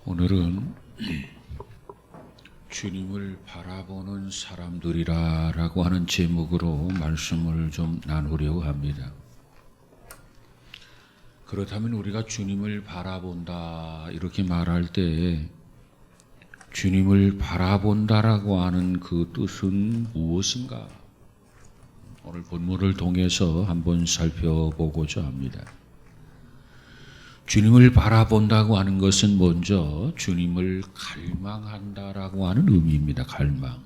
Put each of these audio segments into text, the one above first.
오늘은 주님을 바라보는 사람들이라고 하는 제목으로 말씀을 좀 나누려고 합니다. 그렇다면 우리가 주님을 바라본다 이렇게 말할 때 주님을 바라본다라고 하는 그 뜻은 무엇인가? 오늘 본문을 통해서 한번 살펴보고자 합니다. 주님을 바라본다고 하는 것은 먼저 주님을 갈망한다라고 하는 의미입니다. 갈망.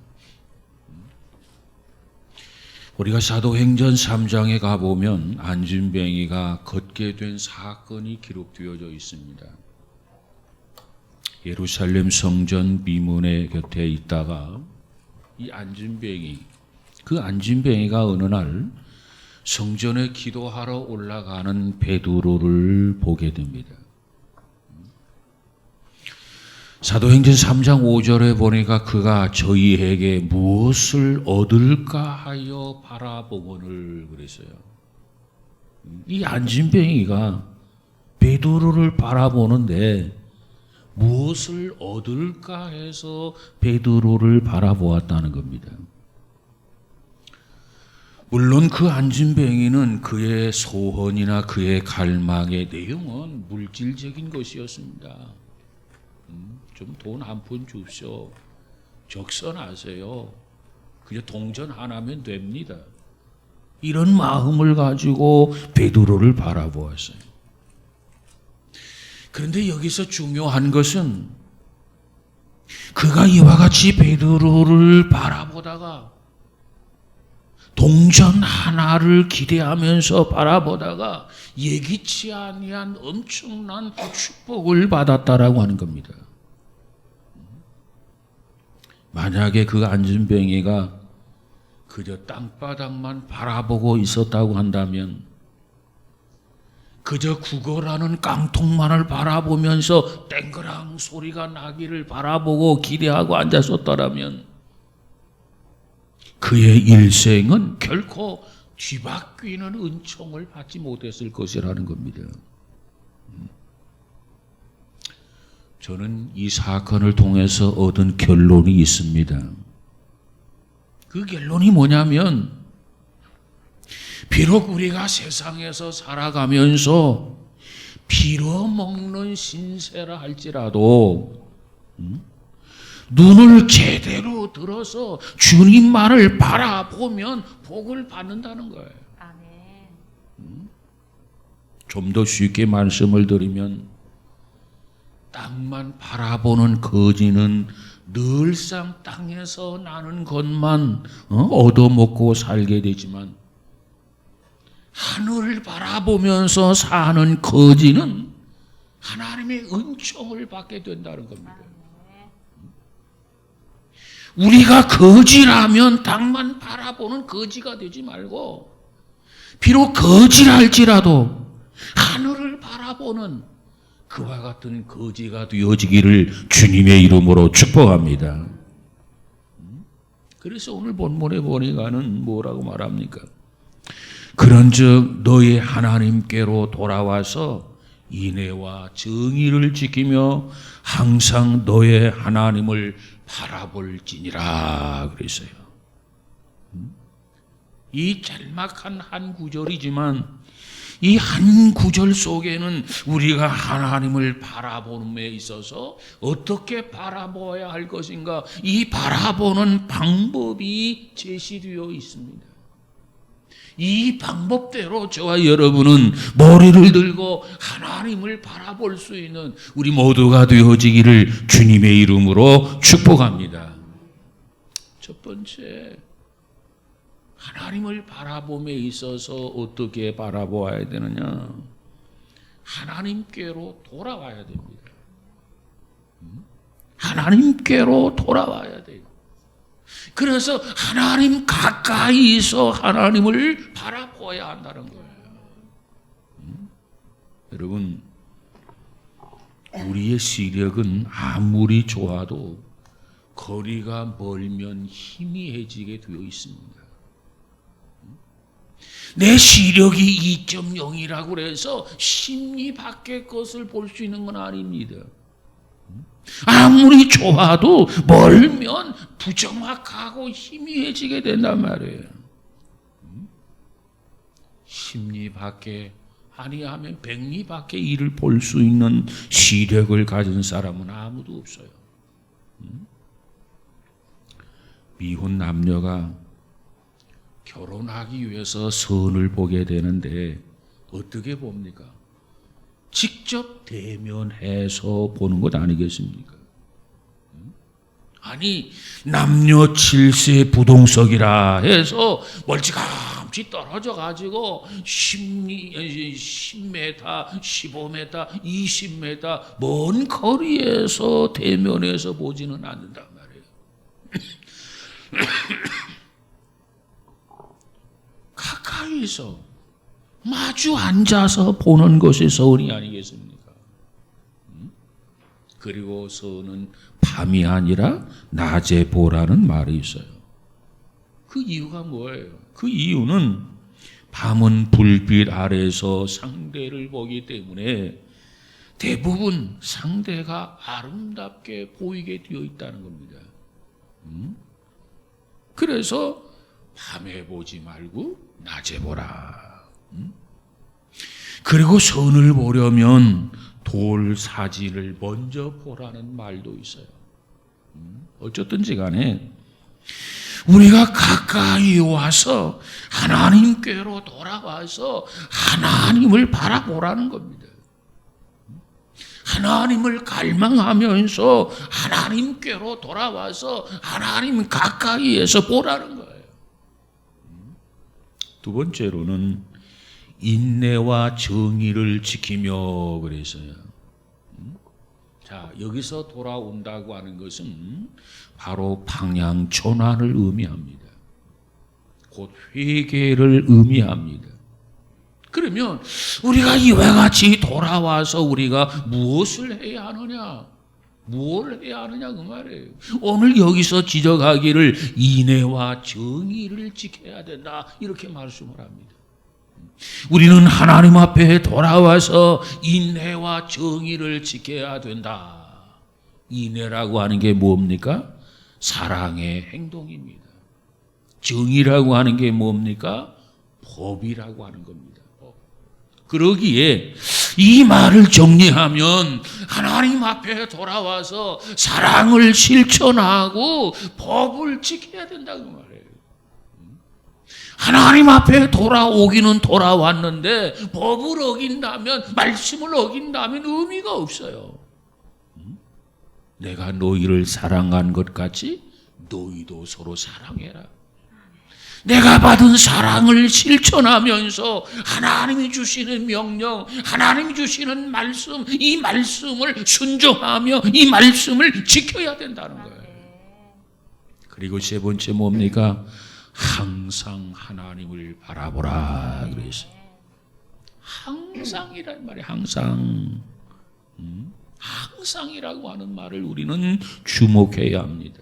우리가 사도행전 3장에 가보면 안진뱅이가 걷게 된 사건이 기록되어져 있습니다. 예루살렘 성전 미문의 곁에 있다가 이 안진뱅이가 어느 날 성전에 기도하러 올라가는 베드로를 보게 됩니다. 사도행전 3장 5절에 보니까 그가 저희에게 무엇을 얻을까 하여 바라보거늘 그랬어요. 이 안진뱅이가 베드로를 바라보는데 무엇을 얻을까 해서 베드로를 바라보았다는 겁니다. 물론 그 안진뱅이는 그의 소원이나 그의 갈망의 내용은 물질적인 것이었습니다. 좀 돈 한 푼 줍쇼. 적선하세요. 그냥 동전 하나면 됩니다. 이런 마음을 가지고 베드로를 바라보았어요. 그런데 여기서 중요한 것은 그가 이와 같이 베드로를 바라보다가 동전 하나를 기대하면서 바라보다가 예기치 아니한 엄청난 축복을 받았다라고 하는 겁니다. 만약에 그 안진뱅이가 그저 땅바닥만 바라보고 있었다고 한다면 그저 구걸하는 깡통만을 바라보면서 땡그랑 소리가 나기를 바라보고 기대하고 앉았었더라면 그의 일생은 결코 뒤바뀌는 은총을 받지 못했을 것이라는 겁니다. 저는 이 사건을 통해서 얻은 결론이 있습니다. 그 결론이 뭐냐면 비록 우리가 세상에서 살아가면서 빌어먹는 신세라 할지라도 눈을 제대로 들어서 주님만을 바라보면 복을 받는다는 거예요. 좀 더 쉽게 말씀을 드리면 땅만 바라보는 거지는 늘상 땅에서 나는 것만 얻어먹고 살게 되지만 하늘을 바라보면서 사는 거지는 하나님의 은총을 받게 된다는 겁니다. 우리가 거지라면 땅만 바라보는 거지가 되지 말고 비록 거지랄지라도 하늘을 바라보는 그와 같은 거지가 되어지기를 주님의 이름으로 축복합니다. 그래서 오늘 본문에 보니까는 뭐라고 말합니까? 그런즉 너희 하나님께로 돌아와서 인애와 정의를 지키며 항상 너의 하나님을 바라볼지니라 그랬어요. 이 짤막한 한 구절이지만 이 한 구절 속에는 우리가 하나님을 바라보는데 있어서 어떻게 바라보아야 할 것인가 이 바라보는 방법이 제시되어 있습니다. 이 방법대로 저와 여러분은 머리를 들고 하나님을 바라볼 수 있는 우리 모두가 되어지기를 주님의 이름으로 축복합니다. 첫 번째, 하나님을 바라봄에 있어서 어떻게 바라보아야 되느냐? 하나님께로 돌아와야 됩니다. 하나님께로 돌아와야 돼요. 그래서 하나님 가까이서 하나님을 바라보아야 한다는 거예요. 여러분, 우리의 시력은 아무리 좋아도 거리가 멀면 희미해지게 되어 있습니다. 내 시력이 2.0이라고 해서 심리 밖의 것을 볼 수 있는 건 아닙니다. 아무리 좋아도 멀면 부정확하고 희미해지게 된단 말이에요. 십리 밖에 아니하면 백리 밖에 일을 볼 수 있는 시력을 가진 사람은 아무도 없어요. 미혼 남녀가 결혼하기 위해서 선을 보게 되는데 어떻게 봅니까? 직접 대면해서 보는 것 아니겠습니까? 아니 남녀 7세 부동석이라 해서 멀찌감치 떨어져 가지고 10m, 15m, 20m 먼 거리에서 대면해서 보지는 않는단 말이에요. 가까이서 마주 앉아서 보는 것이 선이 아니겠습니까? 그리고 선은 밤이 아니라 낮에 보라는 말이 있어요. 그 이유가 뭐예요? 그 이유는 밤은 불빛 아래서 상대를 보기 때문에 대부분 상대가 아름답게 보이게 되어 있다는 겁니다. 그래서 밤에 보지 말고 낮에 보라. 그리고 선을 보려면 돌 사진을 먼저 보라는 말도 있어요. 어쨌든지 간에 우리가 가까이 와서 하나님께로 돌아와서 하나님을 바라보라는 겁니다. 하나님을 갈망하면서 하나님께로 돌아와서 하나님 가까이에서 보라는 거예요. 두 번째로는 인내와 정의를 지키며 그랬어요. 자, 여기서 돌아온다고 하는 것은 바로 방향 전환을 의미합니다. 곧 회개를 의미합니다. 그러면 우리가 이와 같이 돌아와서 우리가 무엇을 해야 하느냐? 뭘 해야 하느냐 그 말이에요. 오늘 여기서 지적하기를 인내와 정의를 지켜야 된다 이렇게 말씀을 합니다. 우리는 하나님 앞에 돌아와서 인내와 정의를 지켜야 된다. 인내라고 하는 게 뭡니까? 사랑의 행동입니다. 정의라고 하는 게 뭡니까? 법이라고 하는 겁니다. 그러기에 이 말을 정리하면 하나님 앞에 돌아와서 사랑을 실천하고 법을 지켜야 된다고 말해요. 하나님 앞에 돌아오기는 돌아왔는데 법을 어긴다면, 말씀을 어긴다면 의미가 없어요. 내가 너희를 사랑한 것 같이 너희도 서로 사랑해라. 내가 받은 사랑을 실천하면서 하나님이 주시는 명령, 하나님이 주시는 말씀, 이 말씀을 순종하며 이 말씀을 지켜야 된다는 거예요. 그리고 세 번째 뭡니까? 항상 하나님을 바라보라 그랬어요. 항상이란 말이 항상. 항상이라고 하는 말을 우리는 주목해야 합니다.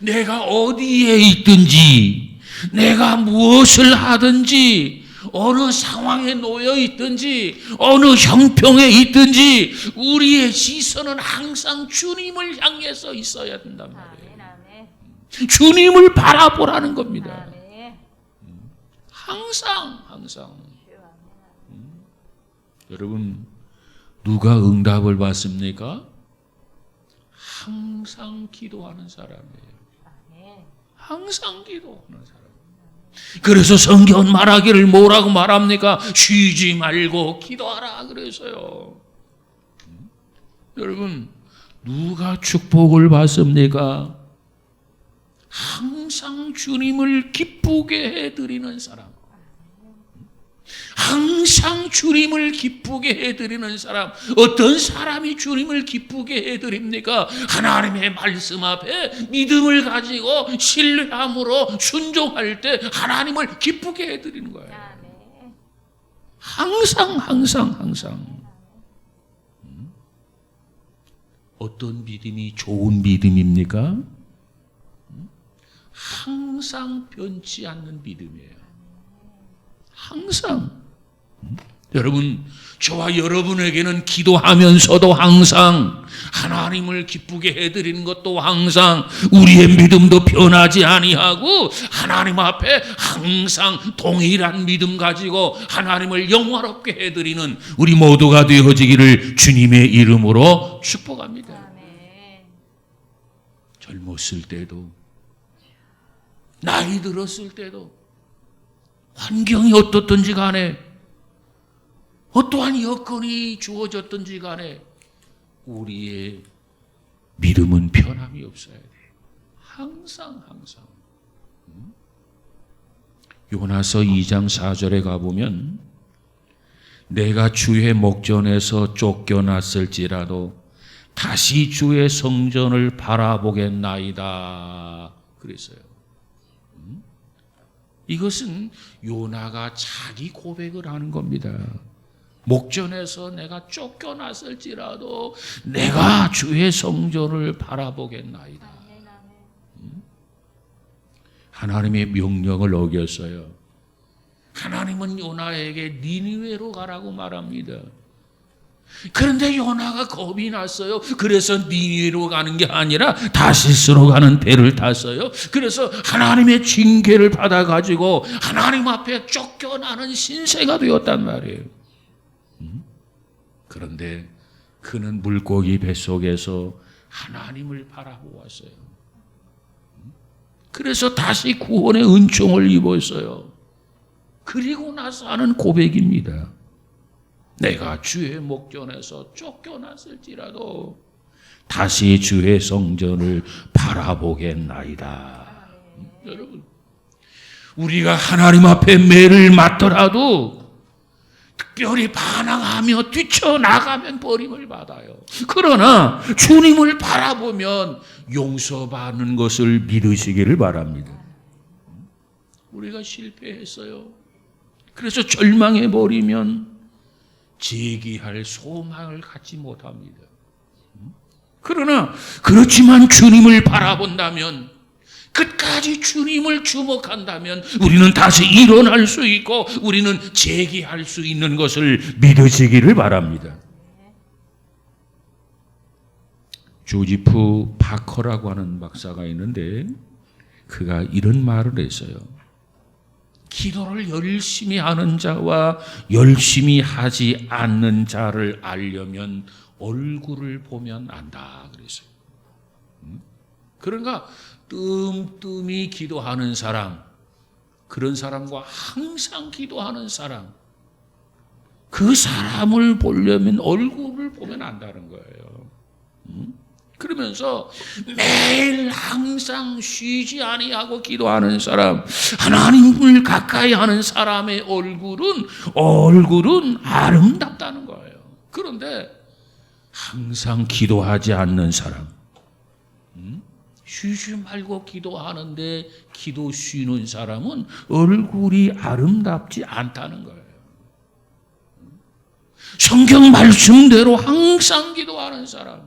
내가 어디에 있든지, 내가 무엇을 하든지, 어느 상황에 놓여 있든지, 어느 형평에 있든지, 우리의 시선은 항상 주님을 향해서 있어야 된단 말이에요. 주님을 바라보라는 겁니다. 항상. 여러분, 누가 응답을 받습니까? 항상 기도하는 사람이에요. 항상 기도하는 사람. 그래서 성경은 말하기를 뭐라고 말합니까? 쉬지 말고 기도하라 그래서요. 여러분, 누가 축복을 받습니까? 항상 주님을 기쁘게 해드리는 사람. 항상 주님을 기쁘게 해드리는 사람. 어떤 사람이 주님을 기쁘게 해드립니까? 하나님의 말씀 앞에 믿음을 가지고 신뢰함으로 순종할 때 하나님을 기쁘게 해드리는 거예요. 항상. 어떤 믿음이 좋은 믿음입니까? 항상 변치 않는 믿음이에요. 항상. 여러분, 저와 여러분에게는 기도하면서도 항상 하나님을 기쁘게 해드리는 것도 항상 우리의 믿음도 변하지 아니하고 하나님 앞에 항상 동일한 믿음 가지고 하나님을 영화롭게 해드리는 우리 모두가 되어지기를 주님의 이름으로 축복합니다. 젊었을 때도, 나이 들었을 때도, 환경이 어떻든지 간에, 어떠한 여건이 주어졌든지 간에 우리의 믿음은 변함이 없어야 돼. 항상. 요나서 2장 4절에 가보면 내가 주의 목전에서 쫓겨났을지라도 다시 주의 성전을 바라보겠나이다 그랬어요. 이것은 요나가 자기 고백을 하는 겁니다. 목전에서 내가 쫓겨났을지라도 내가 주의 성전을 바라보겠나이다. 하나님의 명령을 어겼어요. 하나님은 요나에게 니느웨로 가라고 말합니다. 그런데 요나가 겁이 났어요. 그래서 니느웨로 가는 게 아니라 다시스로 가는 배를 탔어요. 그래서 하나님의 징계를 받아가지고 하나님 앞에 쫓겨나는 신세가 되었단 말이에요. 그런데 그는 물고기 뱃속에서 하나님을 바라보았어요. 그래서 다시 구원의 은총을 입었어요. 그리고 나서 하는 고백입니다. 내가 주의 목전에서 쫓겨났을지라도 다시 주의 성전을 바라보겠나이다. 여러분, 우리가 하나님 앞에 매를 맞더라도 특별히 반항하며 뛰쳐나가면 버림을 받아요. 그러나 주님을 바라보면 용서받는 것을 믿으시기를 바랍니다. 우리가 실패했어요. 그래서 절망해버리면 재기할 소망을 갖지 못합니다. 그러나 그렇지만 주님을 바라본다면, 끝까지 주님을 주목한다면 우리는 다시 일어날 수 있고 우리는 재기할 수 있는 것을 믿으시기를 바랍니다. 조지프 파커라고 하는 박사가 있는데 그가 이런 말을 했어요. 기도를 열심히 하는 자와 열심히 하지 않는 자를 알려면 얼굴을 보면 안다 그랬어요. 그러니까 뜸뜸이 기도하는 사람, 그런 사람과 항상 기도하는 사람, 그 사람을 보려면 얼굴을 보면 안다는 거예요. 그러면서 매일 항상 쉬지 아니하고 기도하는 사람, 하나님을 가까이 하는 사람의 얼굴은 아름답다는 거예요. 그런데 항상 기도하지 않는 사람, 쉬지 말고 기도하는데 기도 쉬는 사람은 얼굴이 아름답지 않다는 거예요. 성경 말씀대로 항상 기도하는 사람,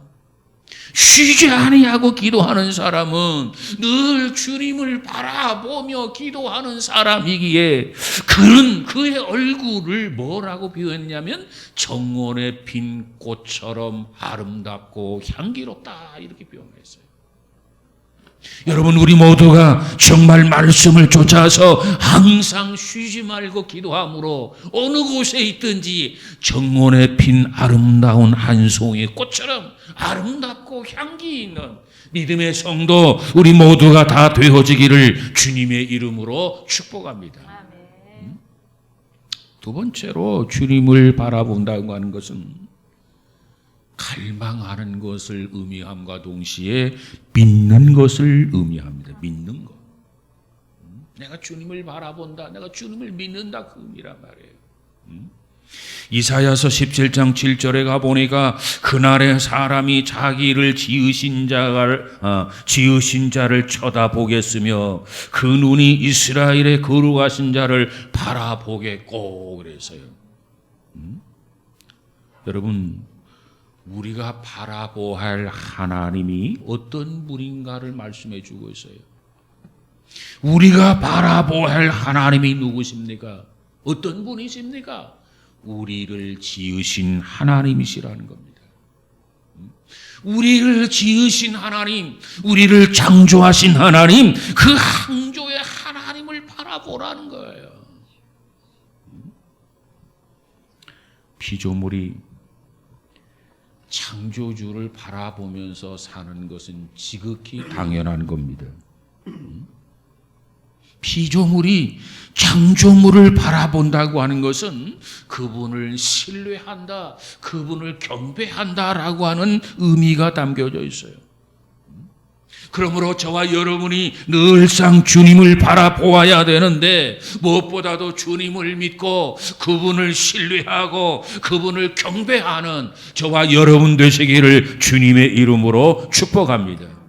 쉬지 아니하고 기도하는 사람은 늘 주님을 바라보며 기도하는 사람이기에 그는 그의 얼굴을 뭐라고 표현했냐면 정원에 핀 꽃처럼 아름답고 향기롭다 이렇게 표현했어요. 여러분, 우리 모두가 정말 말씀을 쫓아서 항상 쉬지 말고 기도함으로 어느 곳에 있든지 정원에 핀 아름다운 한 송이 꽃처럼 아름답고 향기 있는 믿음의 성도 우리 모두가 다 되어지기를 주님의 이름으로 축복합니다. 두 번째로 주님을 바라본다고 하는 것은 갈망하는 것을 의미함과 동시에 믿는 것을 의미합니다. 믿는 것. 내가 주님을 바라본다, 내가 주님을 믿는다, 그 의미란 말이에요. 이사야서 17장 7절에 가보니까 그날에 사람이 자기를 지으신 자를 쳐다보겠으며 그 눈이 이스라엘의 거룩하신 자를 바라보겠고 그랬어요. 여러분, 우리가 바라보아야 할 하나님이 어떤 분인가를 말씀해 주고 있어요. 우리가 바라보아야 할 하나님이 누구십니까? 어떤 분이십니까? 우리를 지으신 하나님이시라는 겁니다. 우리를 지으신 하나님, 우리를 창조하신 하나님, 그 창조의 하나님을 바라보라는 거예요. 피조물이 창조주를 바라보면서 사는 것은 지극히 당연한 겁니다. 피조물이 창조물을 바라본다고 하는 것은 그분을 신뢰한다, 그분을 경배한다라고 하는 의미가 담겨져 있어요. 그러므로 저와 여러분이 늘상 주님을 바라보아야 되는데, 무엇보다도 주님을 믿고 그분을 신뢰하고 그분을 경배하는 저와 여러분 되시기를 주님의 이름으로 축복합니다.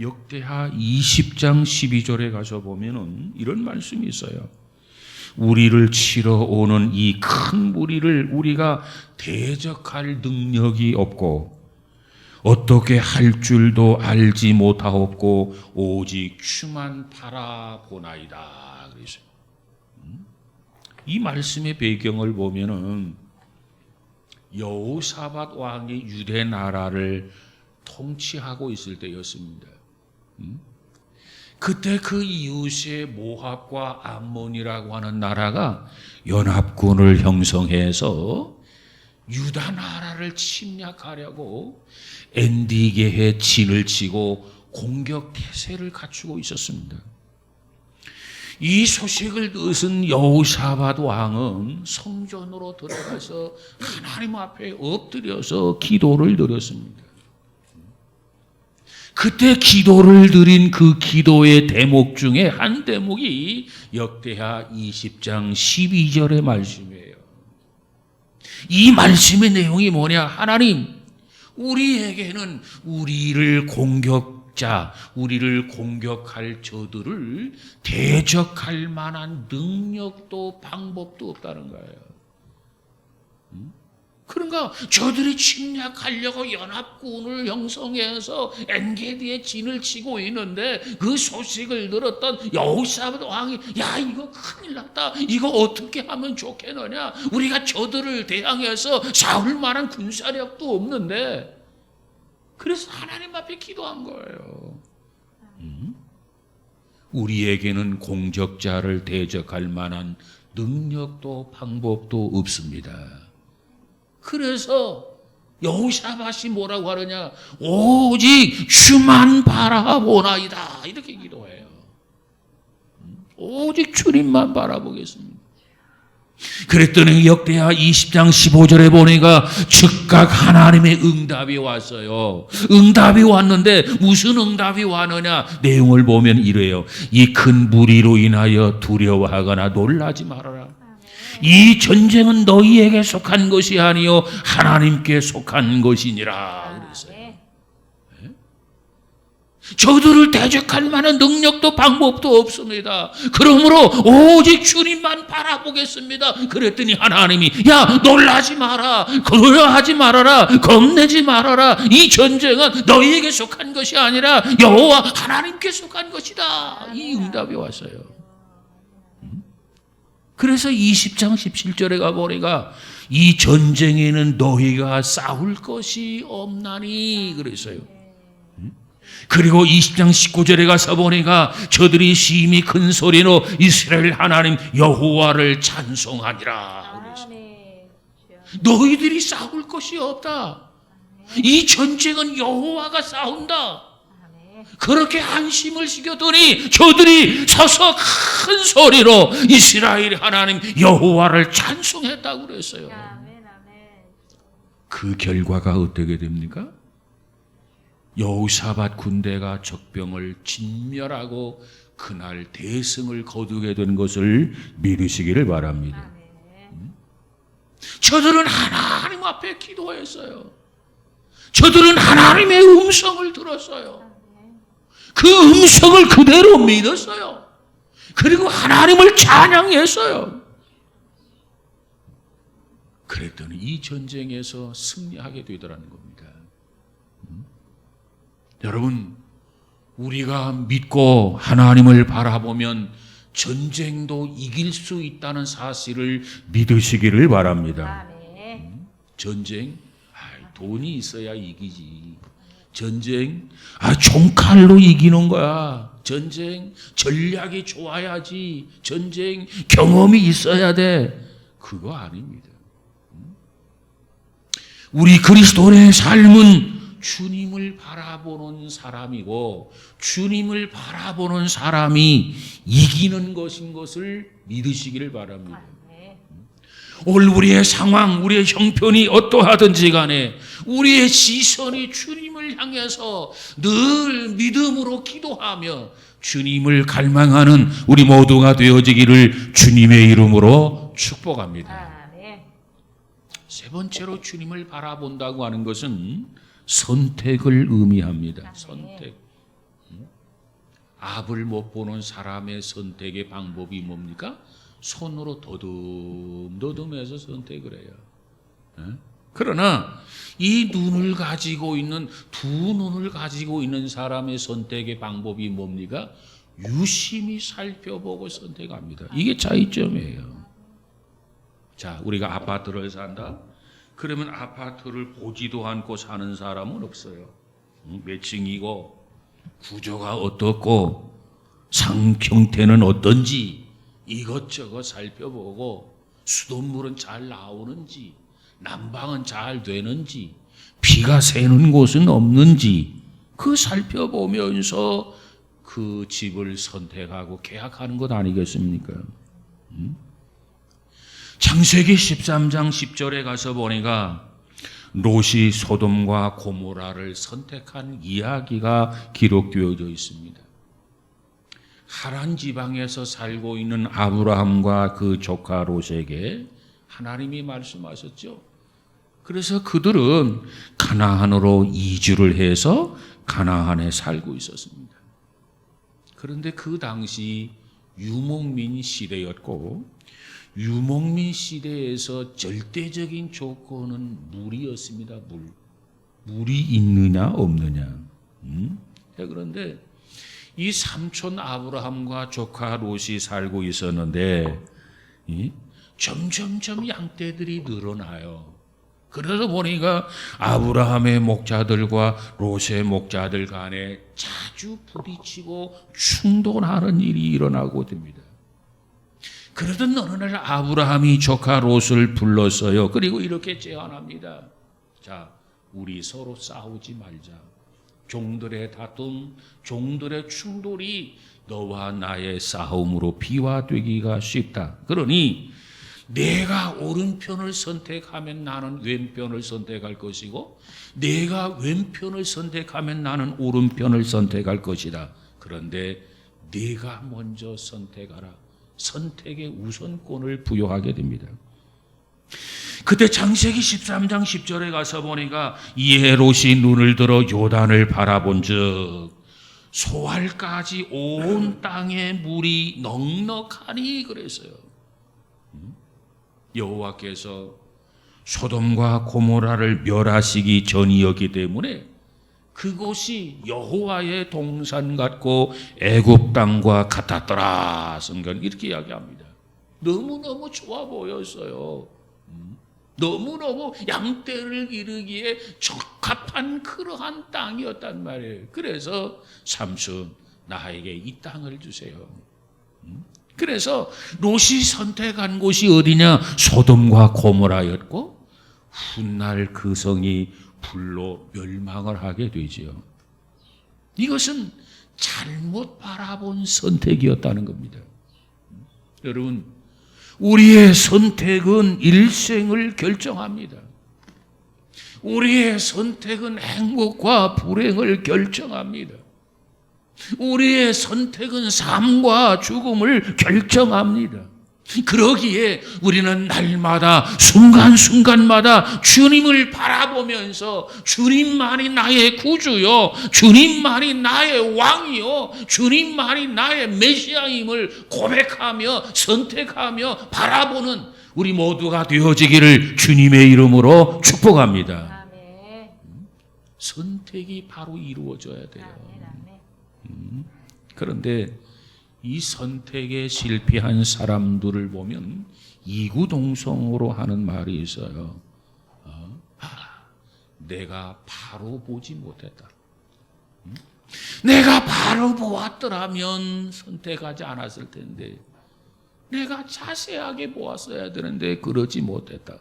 역대하 20장 12절에 가서 보면은 이런 말씀이 있어요. 우리를 치러 오는 이 큰 무리를 우리가 대적할 능력이 없고 어떻게 할 줄도 알지 못하옵고 오직 주만 바라보나이다. 그래서 이 말씀의 배경을 보면은 여호사밧 왕이 유대 나라를 통치하고 있을 때였습니다. 그때 그 이웃의 모압과 암몬이라고 하는 나라가 연합군을 형성해서 유다 나라를 침략하려고 엔디게에 진을 치고 공격 태세를 갖추고 있었습니다. 이 소식을 듣은 여호사밧 왕은 성전으로 들어가서 하나님 앞에 엎드려서 기도를 드렸습니다. 그때 기도를 드린 그 기도의 대목 중에 한 대목이 역대하 20장 12절의 말씀이에요. 이 말씀의 내용이 뭐냐? 하나님, 우리에게는 우리를 공격할 저들을 대적할 만한 능력도 방법도 없다는 거예요. 그러니까 저들이 침략하려고 연합군을 형성해서 엔게디에 진을 치고 있는데 그 소식을 들었던 여호사밧 왕이 야, 이거 큰일 났다. 이거 어떻게 하면 좋겠느냐. 우리가 저들을 대항해서 싸울 만한 군사력도 없는데. 그래서 하나님 앞에 기도한 거예요. 우리에게는 공격자를 대적할 만한 능력도 방법도 없습니다. 그래서 여호사밧이 뭐라고 하느냐? 오직 주만 바라보나이다. 이렇게 기도해요. 오직 주님만 바라보겠습니다. 그랬더니 역대하 20장 15절에 보니까 즉각 하나님의 응답이 왔어요. 응답이 왔는데 무슨 응답이 왔느냐? 내용을 보면 이래요. 이 큰 무리로 인하여 두려워하거나 놀라지 말아라. 이 전쟁은 너희에게 속한 것이 아니요 하나님께 속한 것이니라. 그랬어요. 저들을 대적할 만한 능력도 방법도 없습니다. 그러므로 오직 주님만 바라보겠습니다. 그랬더니 하나님이 야, 놀라지 마라, 두려워하지 말아라, 겁내지 말아라. 이 전쟁은 너희에게 속한 것이 아니라 여호와 하나님께 속한 것이다. 이 응답이 왔어요. 그래서 20장 17절에 가보니까 이 전쟁에는 너희가 싸울 것이 없나니 그랬어요. 그리고 20장 19절에 가서 보니까 저들이 심히 큰 소리로 이스라엘 하나님 여호와를 찬송하니라 그랬어요. 너희들이 싸울 것이 없다. 이 전쟁은 여호와가 싸운다. 그렇게 안심을 시켰더니 저들이 서서 큰 소리로 이스라엘 하나님 여호와를 찬송했다고 그랬어요. 그 결과가 어떻게 됩니까? 여호사밧 군대가 적병을 진멸하고 그날 대승을 거두게 된 것을 믿으시기를 바랍니다. 저들은 하나님 앞에 기도했어요. 저들은 하나님의 음성을 들었어요. 그 음성을 그대로 믿었어요. 그리고 하나님을 찬양했어요. 그랬더니 이 전쟁에서 승리하게 되더라는 겁니다. 여러분, 우리가 믿고 하나님을 바라보면 전쟁도 이길 수 있다는 사실을 믿으시기를 바랍니다. 전쟁, 돈이 있어야 이기지. 전쟁, 총칼로 이기는 거야. 전쟁, 전략이 좋아야지. 전쟁, 경험이 있어야 돼. 그거 아닙니다. 우리 그리스도인의 삶은 주님을 바라보는 사람이고, 주님을 바라보는 사람이 이기는 것인 것을 믿으시기를 바랍니다. 오늘 우리의 상황, 우리의 형편이 어떠하든지 간에 우리의 시선이 주님을 향해서 늘 믿음으로 기도하며 주님을 갈망하는 우리 모두가 되어지기를 주님의 이름으로 축복합니다. 세 번째로 주님을 바라본다고 하는 것은 선택을 의미합니다. 선택. 앞을 못 보는 사람의 선택의 방법이 뭡니까? 손으로 더듬더듬해서 선택을 해요. 그러나 이 눈을 가지고 있는, 두 눈을 가지고 있는 사람의 선택의 방법이 뭡니까? 유심히 살펴보고 선택합니다. 이게 차이점이에요. 자, 우리가 아파트를 산다? 그러면 아파트를 보지도 않고 사는 사람은 없어요. 몇 층이고, 구조가 어떻고, 상 형태는 어떤지 이것저것 살펴보고, 수돗물은 잘 나오는지, 난방은 잘 되는지, 비가 새는 곳은 없는지, 그 살펴보면서 그 집을 선택하고 계약하는 것 아니겠습니까? 창세기 13장 10절에 가서 보니까 롯이 소돔과 고모라를 선택한 이야기가 기록되어져 있습니다. 하란 지방에서 살고 있는 아브라함과 그 조카 롯에게 하나님이 말씀하셨죠. 그래서 그들은 가나안으로 이주를 해서 가나안에 살고 있었습니다. 그런데 그 당시 유목민 시대였고, 유목민 시대에서 절대적인 조건은 물이었습니다. 물이 있느냐 없느냐. 그런데 이 삼촌 아브라함과 조카 롯이 살고 있었는데 점점점 양떼들이 늘어나요. 그래서 보니까 아브라함의 목자들과 롯의 목자들 간에 자주 부딪히고 충돌하는 일이 일어나고 됩니다. 그러던 어느 날 아브라함이 조카 롯을 불렀어요. 그리고 이렇게 제안합니다. 자, 우리 서로 싸우지 말자. 종들의 다툼, 종들의 충돌이 너와 나의 싸움으로 비화되기가 쉽다. 그러니 내가 오른편을 선택하면 나는 왼편을 선택할 것이고, 내가 왼편을 선택하면 나는 오른편을 선택할 것이다. 그런데 네가 먼저 선택하라. 선택의 우선권을 부여하게 됩니다. 그때 창세기 13장 10절에 가서 보니까 이에 롯이 눈을 들어 요단을 바라본 즉 소알까지 온 땅에 물이 넉넉하니 그랬어요. 여호와께서 소돔과 고모라를 멸하시기 전이었기 때문에 그곳이 여호와의 동산 같고 애굽 땅과 같았더라. 성경 이렇게 이야기합니다. 너무너무 좋아 보였어요. 너무너무 양떼를 기르기에 적합한 그러한 땅이었단 말이에요. 그래서 삼촌 나에게 이 땅을 주세요. 그래서 롯이 선택한 곳이 어디냐? 소돔과 고모라였고 훗날 그 성이 불로 멸망을 하게 되지요. 이것은 잘못 바라본 선택이었다는 겁니다. 여러분, 우리의 선택은 일생을 결정합니다. 우리의 선택은 행복과 불행을 결정합니다. 우리의 선택은 삶과 죽음을 결정합니다. 그러기에 우리는 날마다 순간순간마다 주님을 바라보면서 주님만이 나의 구주요, 주님만이 나의 왕이요, 주님만이 나의 메시아임을 고백하며 선택하며 바라보는 우리 모두가 되어지기를 주님의 이름으로 축복합니다. 아멘. 선택이 바로 이루어져야 돼요. 그런데 이 선택에 실패한 사람들을 보면 이구동성으로 하는 말이 있어요. 내가 바로 보지 못했다. 내가 바로 보았더라면 선택하지 않았을 텐데, 내가 자세하게 보았어야 되는데 그러지 못했다.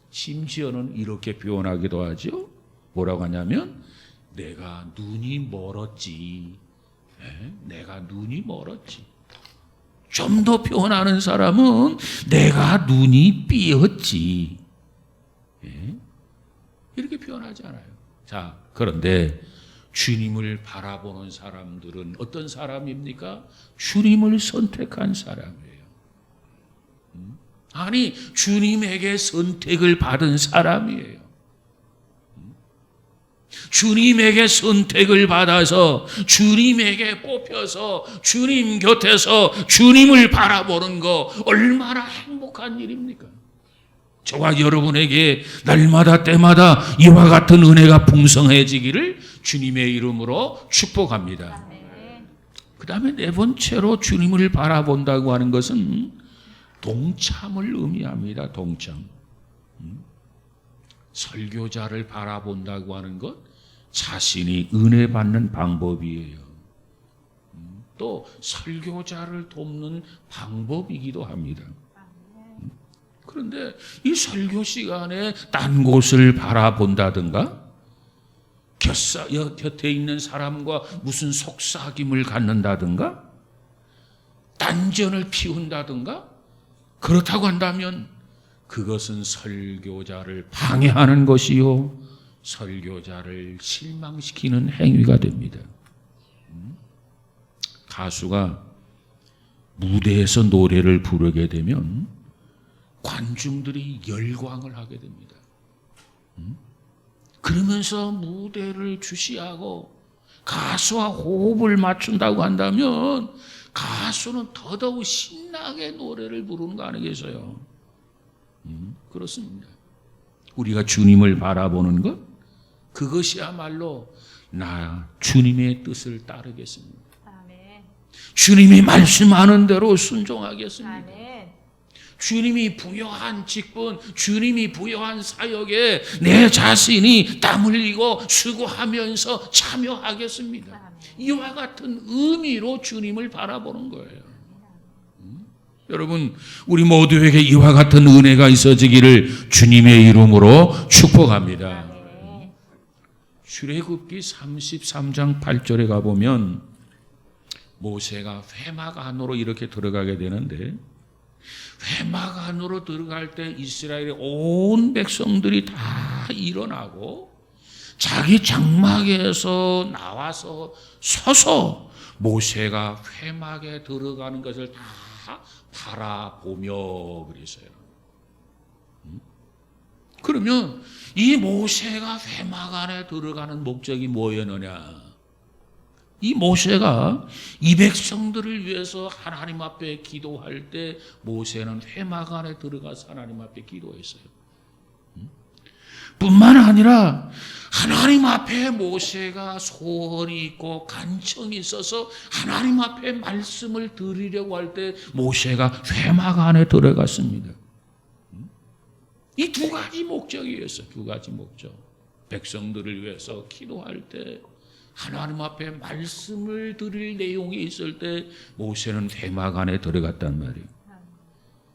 심지어는 이렇게 표현하기도 하죠. 뭐라고 하냐면 내가 눈이 멀었지. 내가 눈이 멀었지. 좀 더 표현하는 사람은 내가 눈이 삐었지. 이렇게 표현하지 않아요. 자, 그런데 주님을 바라보는 사람들은 어떤 사람입니까? 주님을 선택한 사람이에요. 아니, 주님에게 선택을 받은 사람이에요. 주님에게 선택을 받아서 주님에게 뽑혀서 주님 곁에서 주님을 바라보는 거 얼마나 행복한 일입니까? 저와 여러분에게 날마다 때마다 이와 같은 은혜가 풍성해지기를 주님의 이름으로 축복합니다. 그 다음에 네 번째로 주님을 바라본다고 하는 것은 동참을 의미합니다. 동참. 설교자를 바라본다고 하는 것, 자신이 은혜 받는 방법이에요. 또 설교자를 돕는 방법이기도 합니다. 그런데 이 설교 시간에 딴 곳을 바라본다든가, 곁에 있는 사람과 무슨 속삭임을 갖는다든가, 딴전을 피운다든가, 그렇다고 한다면 그것은 설교자를 방해하는 것이요, 설교자를 실망시키는 행위가 됩니다. 가수가 무대에서 노래를 부르게 되면 관중들이 열광을 하게 됩니다. 그러면서 무대를 주시하고 가수와 호흡을 맞춘다고 한다면 가수는 더더욱 신나게 노래를 부르는 거 아니겠어요? 그렇습니다. 우리가 주님을 바라보는 것, 그것이야말로 나 주님의 뜻을 따르겠습니다. 아멘. 주님이 말씀하는 대로 순종하겠습니다. 아멘. 주님이 부여한 직분, 주님이 부여한 사역에 내 자신이 땀 흘리고 수고하면서 참여하겠습니다. 아멘. 이와 같은 의미로 주님을 바라보는 거예요. 여러분, 우리 모두에게 이와 같은 은혜가 있어지기를 주님의 이름으로 축복합니다. 출애굽기 33장 8절에 가보면 모세가 회막 안으로 이렇게 들어가게 되는데, 회막 안으로 들어갈 때 이스라엘의 온 백성들이 다 일어나고 자기 장막에서 나와서 서서 모세가 회막에 들어가는 것을 다 바라보며 그랬어요. 그러면 이 모세가 회막 안에 들어가는 목적이 뭐였느냐? 이 모세가 이 백성들을 위해서 하나님 앞에 기도할 때 모세는 회막 안에 들어가서 하나님 앞에 기도했어요. 뿐만 아니라 하나님 앞에 모세가 소원이 있고 간청이 있어서 하나님 앞에 말씀을 드리려고 할 때 모세가 회막 안에 들어갔습니다. 이 두 가지 목적이었어요. 두 가지 목적. 백성들을 위해서 기도할 때, 하나님 앞에 말씀을 드릴 내용이 있을 때 모세는 회막 안에 들어갔단 말이에요.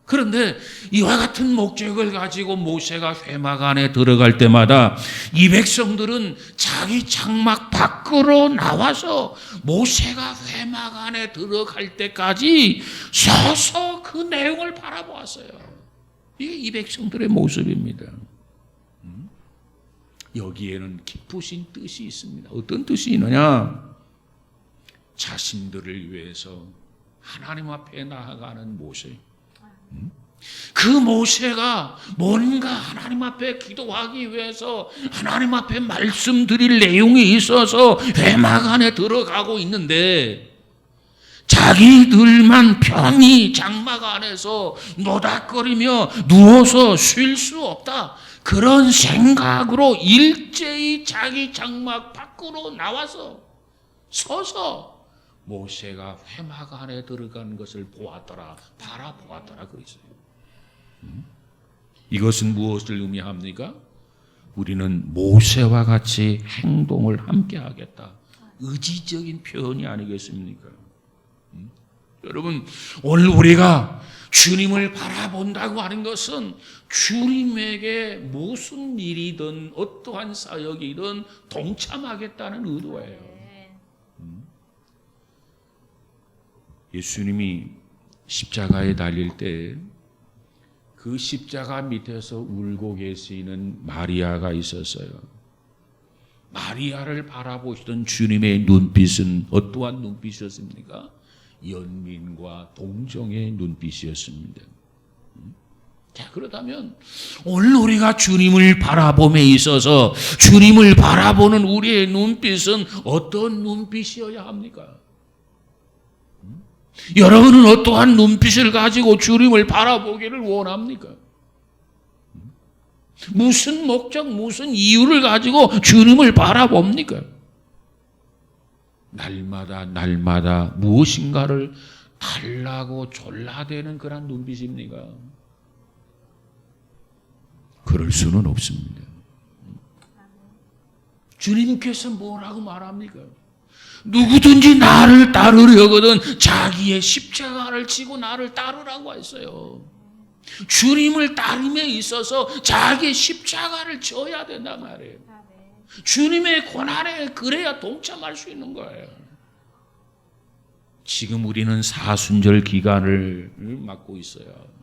그런데 이와 같은 목적을 가지고 모세가 회막 안에 들어갈 때마다 이 백성들은 자기 장막 밖으로 나와서 모세가 회막 안에 들어갈 때까지 서서 그 내용을 바라보았어요. 이게 이 백성들의 모습입니다. 여기에는 깊으신 뜻이 있습니다. 어떤 뜻이 있느냐? 자신들을 위해서 하나님 앞에 나아가는 모세. 그 모세가 뭔가 하나님 앞에 기도하기 위해서 하나님 앞에 말씀드릴 내용이 있어서 회막 안에 들어가고 있는데, 자기들만 편히 장막 안에서 노닥거리며 누워서 쉴 수 없다, 그런 생각으로 일제히 자기 장막 밖으로 나와서 서서 모세가 회막 안에 들어간 것을 보았더라, 바라보았더라 그랬어요. 이것은 무엇을 의미합니까? 우리는 모세와 같이 행동을 함께 하겠다. 의지적인 표현이 아니겠습니까? 여러분, 오늘 우리가 주님을 바라본다고 하는 것은 주님에게 무슨 일이든 어떠한 사역이든 동참하겠다는 의도예요. 예수님이 십자가에 달릴 때 그 십자가 밑에서 울고 계시는 마리아가 있었어요. 마리아를 바라보시던 주님의 눈빛은 어떠한 눈빛이었습니까? 연민과 동정의 눈빛이었습니다. 자, 그렇다면 오늘 우리가 주님을 바라봄에 있어서 주님을 바라보는 우리의 눈빛은 어떤 눈빛이어야 합니까? 여러분은 어떠한 눈빛을 가지고 주님을 바라보기를 원합니까? 무슨 목적, 무슨 이유를 가지고 주님을 바라봅니까? 날마다 무엇인가를 달라고 졸라대는 그런 눈빛입니까? 그럴 수는 없습니다. 주님께서 뭐라고 말합니까? 누구든지 나를 따르려거든 자기의 십자가를 지고 나를 따르라고 했어요. 주님을 따름에 있어서 자기의 십자가를 져야 된단 말이에요. 주님의 고난에 그래야 동참할 수 있는 거예요. 지금 우리는 사순절 기간을 맞고 있어요.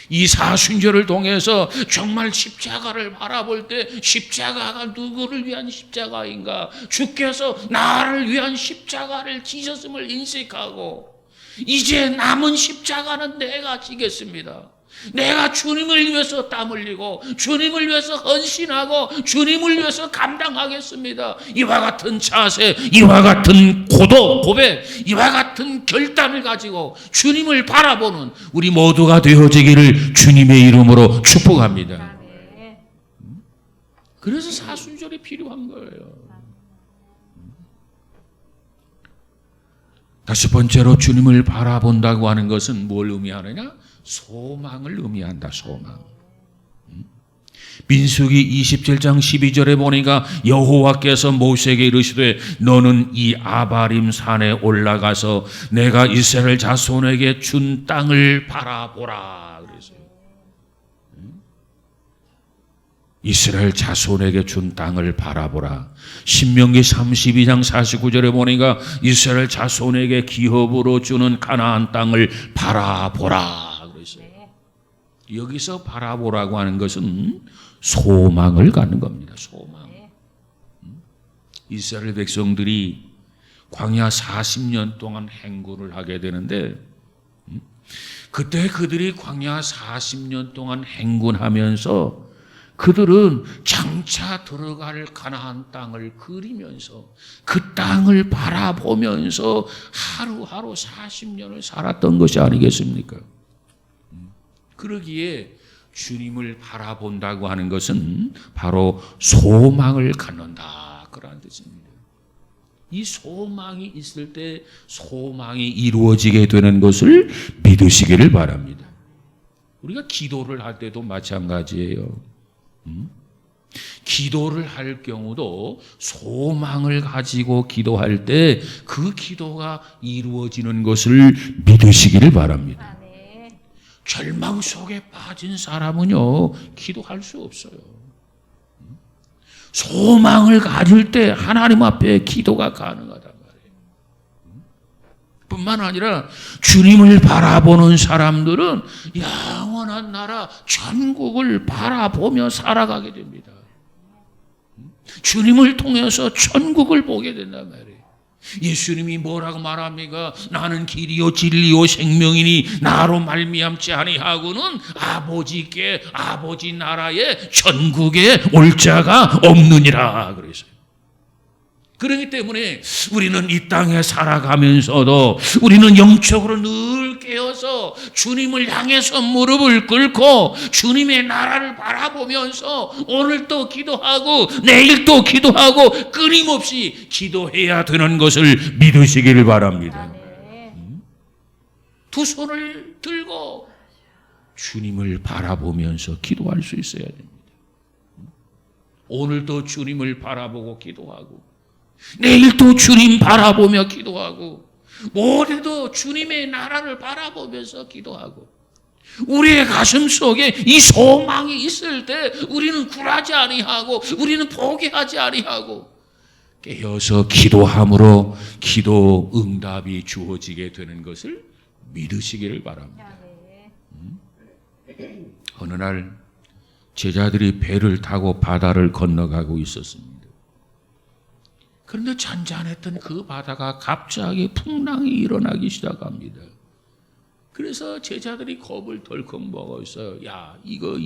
이 사순절을 통해서 정말 십자가를 바라볼 때 십자가가 누구를 위한 십자가인가? 주께서 나를 위한 십자가를 지셨음을 인식하고 이제 남은 십자가는 내가 지겠습니다. 내가 주님을 위해서 땀 흘리고 주님을 위해서 헌신하고 주님을 위해서 감당하겠습니다. 이와 같은 자세, 이와 같은 고백, 이와 같은 결단을 가지고 주님을 바라보는 우리 모두가 되어지기를 주님의 이름으로 축복합니다. 그래서 사순절이 필요한 거예요. 다섯 번째로 주님을 바라본다고 하는 것은 뭘 의미하느냐? 소망을 의미한다. 소망. 민수기 27장 12절에 보니까 여호와께서 모세에게 이르시되 너는 이 아바림 산에 올라가서 내가 이스라엘 자손에게 준 땅을 바라보라 그랬어요. 이스라엘 자손에게 준 땅을 바라보라. 신명기 32장 49절에 보니까 이스라엘 자손에게 기업으로 주는 가나안 땅을 바라보라. 여기서 바라보라고 하는 것은 소망을 갖는 겁니다. 소망. 이스라엘 백성들이 광야 40년 동안 행군을 하게 되는데 그때 그들이 광야 40년 동안 행군하면서 그들은 장차 들어갈 가나안 땅을 그리면서 그 땅을 바라보면서 하루하루 40년을 살았던 것이 아니겠습니까? 그러기에 주님을 바라본다고 하는 것은 바로 소망을 갖는다 그런 뜻입니다. 이 소망이 있을 때 소망이 이루어지게 되는 것을 믿으시기를 바랍니다. 우리가 기도를 할 때도 마찬가지예요. 기도를 할 경우도 소망을 가지고 기도할 때 그 기도가 이루어지는 것을 믿으시기를 바랍니다. 절망 속에 빠진 사람은요, 기도할 수 없어요. 소망을 가질 때 하나님 앞에 기도가 가능하단 말이에요. 뿐만 아니라 주님을 바라보는 사람들은 영원한 나라 천국을 바라보며 살아가게 됩니다. 주님을 통해서 천국을 보게 된단 말이에요. 예수님이 뭐라고 말합니까? 나는 길이요 진리요 생명이니 나로 말미암지 아니하고는 아버지께 아버지 나라에 천국에 올 자가 없느니라 그랬어요. 그렇기 때문에 우리는 이 땅에 살아가면서도 우리는 영적으로 늘 깨어서 주님을 향해서 무릎을 꿇고 주님의 나라를 바라보면서 오늘도 기도하고 내일도 기도하고 끊임없이 기도해야 되는 것을 믿으시기를 바랍니다. 두 손을 들고 주님을 바라보면서 기도할 수 있어야 됩니다. 오늘도 주님을 바라보고 기도하고 내일도 주님 바라보며 기도하고 모레도 주님의 나라를 바라보면서 기도하고 우리의 가슴 속에 이 소망이 있을 때 우리는 굴하지 아니하고 우리는 포기하지 아니하고 깨어서 기도함으로 기도 응답이 주어지게 되는 것을 믿으시기를 바랍니다. 어느 날 제자들이 배를 타고 바다를 건너가고 있었습니다. 그런데 잔잔했던 그 바다가 갑자기 풍랑이 일어나기 시작합니다. 그래서 제자들이 겁을 덜컥 먹었어요. 야, 이거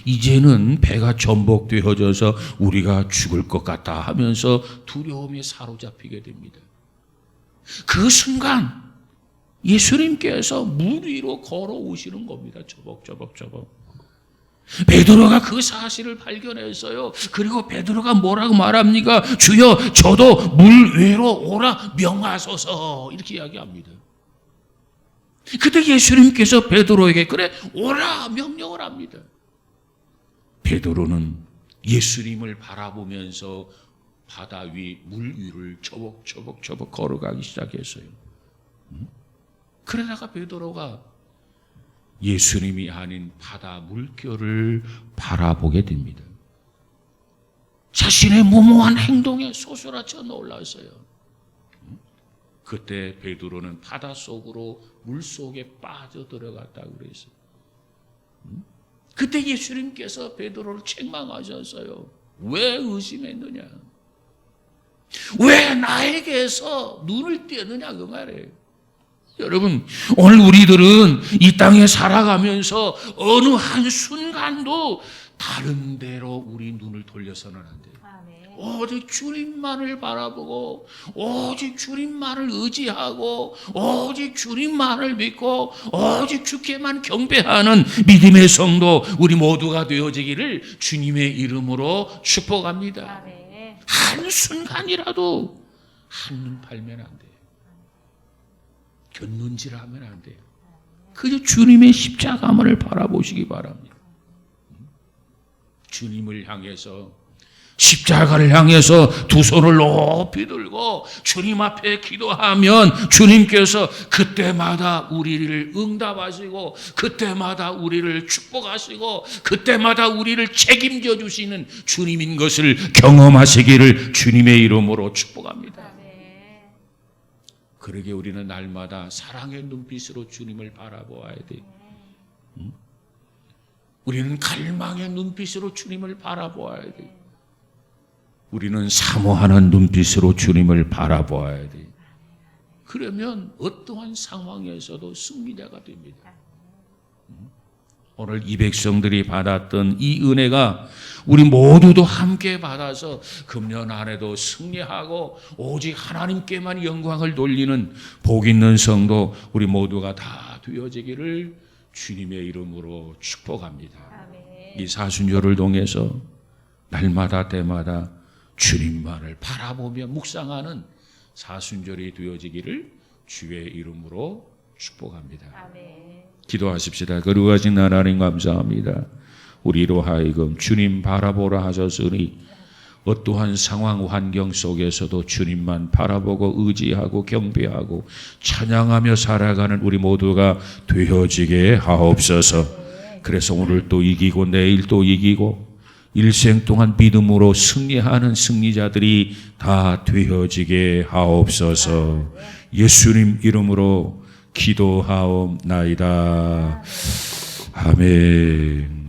이제는 배가 전복되어져서 우리가 죽을 것 같다 하면서 두려움에 사로잡히게 됩니다. 그 순간 예수님께서 물 위로 걸어오시는 겁니다. 저벅저벅저벅. 베드로가 그 사실을 발견했어요. 그리고 베드로가 뭐라고 말합니까? 주여, 저도 물 위로 오라 명하소서, 이렇게 이야기합니다. 그때 예수님께서 베드로에게 그래 오라 명령을 합니다. 베드로는 예수님을 바라보면서 바다 위 물 위를 저벅저벅 걸어가기 시작했어요. 그러다가 베드로가 예수님이 아닌 바다 물결을 바라보게 됩니다. 자신의 무모한 행동에 소스라쳐 놀랐어요. 그때 베드로는 바다 속으로 물 속에 빠져들어갔다고 그랬어요. 그때 예수님께서 베드로를 책망하셨어요. 왜 의심했느냐? 왜 나에게서 눈을 떼느냐 그 말이에요. 여러분, 오늘 우리들은 이 땅에 살아가면서 어느 한순간도 다른 데로 우리 눈을 돌려서는 안 돼요. 오직 주님만을 바라보고 오직 주님만을 의지하고 오직 주님만을 믿고 오직 주께만 경배하는 믿음의 성도 우리 모두가 되어지기를 주님의 이름으로 축복합니다. 한순간이라도 한눈 팔면 안 돼요. 곁눈질하면 안 돼요. 그저 주님의 십자가만을 바라보시기 바랍니다. 주님을 향해서 십자가를 향해서 두 손을 높이 들고 주님 앞에 기도하면 주님께서 그때마다 우리를 응답하시고 그때마다 우리를 축복하시고 그때마다 우리를 책임져 주시는 주님인 것을 경험하시기를 주님의 이름으로 축복합니다. 그러게 우리는 날마다 사랑의 눈빛으로 주님을 바라보아야 돼요. 우리는 갈망의 눈빛으로 주님을 바라보아야 돼요. 우리는 사모하는 눈빛으로 주님을 바라보아야 돼요. 그러면 어떠한 상황에서도 승리자가 됩니다. 오늘 이 백성들이 받았던 이 은혜가 우리 모두도 함께 받아서 금년 안에도 승리하고 오직 하나님께만 영광을 돌리는 복 있는 성도 우리 모두가 다 되어지기를 주님의 이름으로 축복합니다. 이 사순절을 통해서 날마다 때마다 주님만을 바라보며 묵상하는 사순절이 되어지기를 주의 이름으로 축복합니다. 기도하십시다. 거룩하신 하나님 감사합니다. 우리로 하여금 주님 바라보라 하셨으니 어떠한 상황 환경 속에서도 주님만 바라보고 의지하고 경배하고 찬양하며 살아가는 우리 모두가 되어지게 하옵소서. 그래서 오늘 또 이기고 내일 또 이기고 일생 동안 믿음으로 승리하는 승리자들이 다 되어지게 하옵소서. 예수님 이름으로 기도하옵나이다. 아멘.